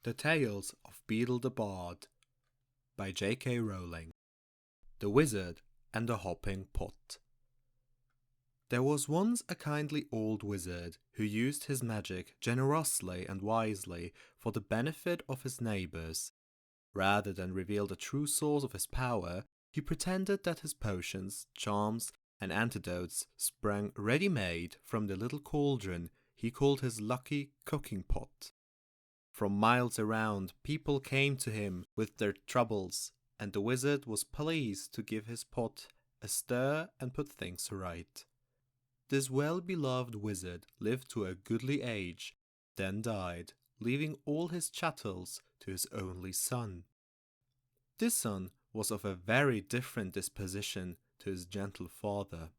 The Tales of Beedle the Bard by J.K. Rowling. The Wizard and the Hopping Pot. There was once a kindly old wizard who used his magic generously and wisely for the benefit of his neighbors. Rather than reveal the true source of his power, he pretended that his potions, charms, and antidotes sprang ready-made from the little cauldron he called his lucky cooking pot. From miles around, people came to him with their troubles, and the wizard was pleased to give his pot a stir and put things right. This well-beloved wizard lived to a goodly age, then died, leaving all his chattels to his only son. This son was of a very different disposition to his gentle father.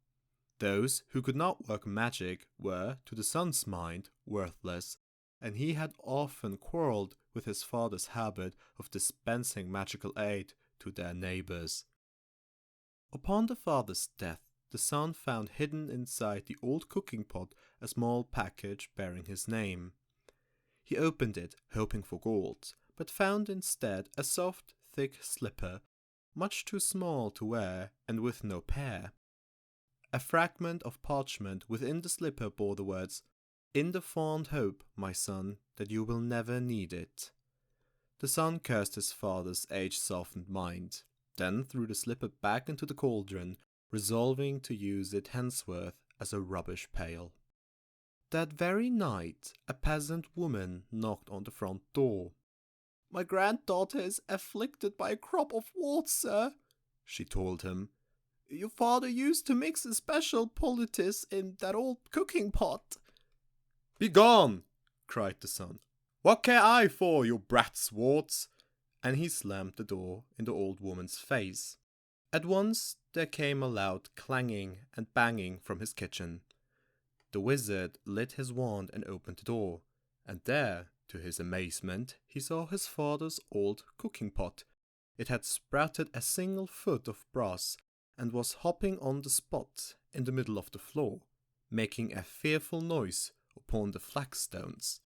Those who could not work magic were, to the son's mind, worthless, and he had often quarrelled with his father's habit of dispensing magical aid to their neighbours. Upon the father's death, the son found hidden inside the old cooking pot a small package bearing his name. He opened it, hoping for gold, but found instead a soft, thick slipper, much too small to wear and with no pair. A fragment of parchment within the slipper bore the words, "In the fond hope, my son, that you will never need it." The son cursed his father's age-softened mind, then threw the slipper back into the cauldron, resolving to use it henceforth as a rubbish pail. That very night, a peasant woman knocked on the front door. "My granddaughter is afflicted by a crop of warts, sir," she told him. "Your father used to mix a special poultice in that old cooking pot." "Begone!" cried the son. "What care I for your brat's warts?" And he slammed the door in the old woman's face. At once there came a loud clanging and banging from his kitchen. The wizard lit his wand and opened the door, and there, to his amazement, he saw his father's old cooking pot. It had sprouted a single foot of brass and was hopping on the spot in the middle of the floor, making a fearful noise upon the flagstones.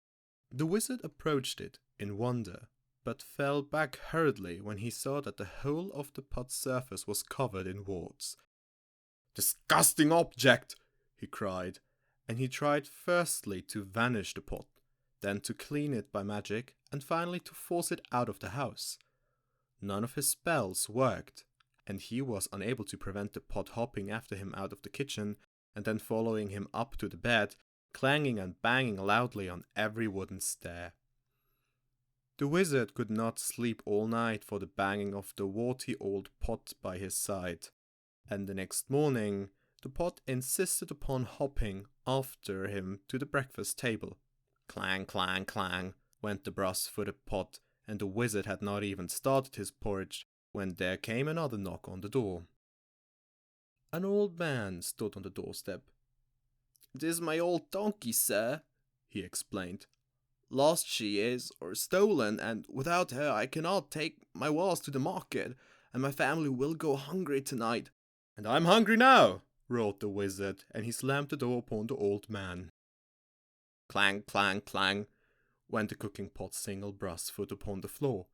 The wizard approached it in wonder, but fell back hurriedly when he saw that the whole of the pot's surface was covered in warts. "Disgusting object!" he cried, and he tried firstly to vanish the pot, then to clean it by magic, and finally to force it out of the house. None of his spells worked, and he was unable to prevent the pot hopping after him out of the kitchen, and then following him up to the bed, clanging and banging loudly on every wooden stair. The wizard could not sleep all night for the banging of the warty old pot by his side, and the next morning the pot insisted upon hopping after him to the breakfast table. Clang, clang, clang went the brass-footed pot, and the wizard had not even started his porridge when there came another knock on the door. An old man stood on the doorstep. "It is my old donkey, sir," he explained. "Lost she is, or stolen, and without her I cannot take my wares to the market, and my family will go hungry tonight." "And I'm hungry now," roared the wizard, and he slammed the door upon the old man. Clang, clang, clang went the cooking pot's single brass foot upon the floor.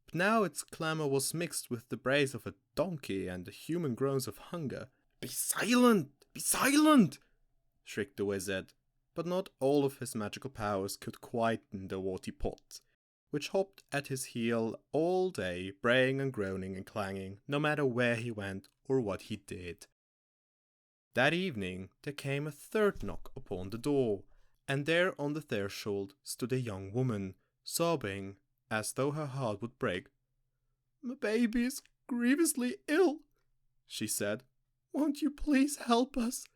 But now its clamour was mixed with the brays of a donkey and the human groans of hunger. "Be silent! Be silent!" shrieked the wizard, but not all of his magical powers could quieten the warty pot, which hopped at his heel all day, braying and groaning and clanging, no matter where he went or what he did. That evening there came a third knock upon the door, and there on the threshold stood a young woman, sobbing as though her heart would break. "My baby is grievously ill," she said. "Won't you please help us?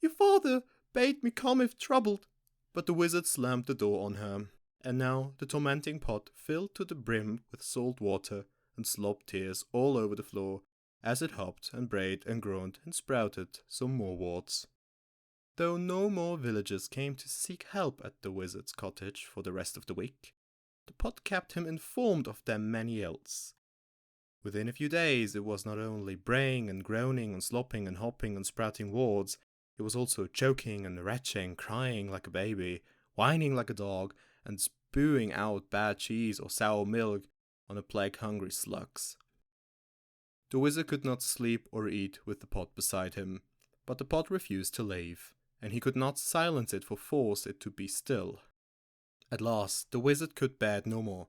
Your father bade me come if troubled." But the wizard slammed the door on her, and now the tormenting pot filled to the brim with salt water and slobbed tears all over the floor as it hopped and brayed and groaned and sprouted some more warts. Though no more villagers came to seek help at the wizard's cottage for the rest of the week, the pot kept him informed of their many ills. Within a few days it was not only braying and groaning and slopping and hopping and sprouting warts, it was also choking and retching, crying like a baby, whining like a dog, and spewing out bad cheese or sour milk on the plague-hungry slugs. The wizard could not sleep or eat with the pot beside him, but the pot refused to leave, and he could not silence it or force it to be still. At last, the wizard could bear it no more.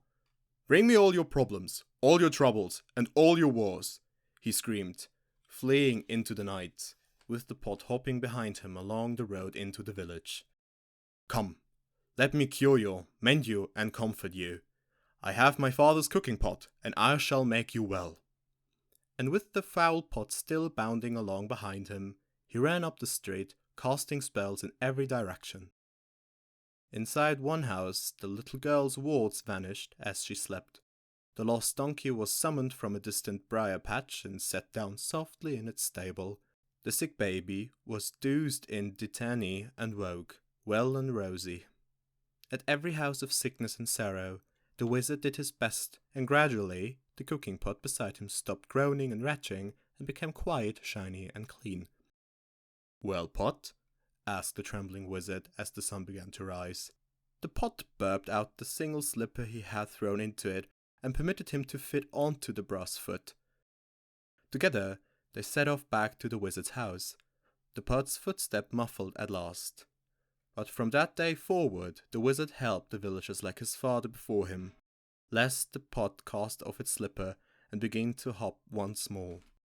"Bring me all your problems, all your troubles, and all your wars," he screamed, fleeing into the night, with the pot hopping behind him along the road into the village. "Come, let me cure you, mend you, and comfort you. I have my father's cooking pot, and I shall make you well." And with the foul pot still bounding along behind him, he ran up the street, casting spells in every direction. Inside one house, the little girl's warts vanished as she slept. The lost donkey was summoned from a distant briar patch and set down softly in its stable. The sick baby was doused in dittany and woke, well and rosy. At every house of sickness and sorrow, the wizard did his best, and gradually the cooking pot beside him stopped groaning and retching and became quiet, shiny, and clean. "Well, Pot?" asked the trembling wizard as the sun began to rise. The pot burped out the single slipper he had thrown into it and permitted him to fit onto the brass foot. Together they set off back to the wizard's house, the pot's footstep muffled at last. But from that day forward the wizard helped the villagers like his father before him, lest the pot cast off its slipper and began to hop once more.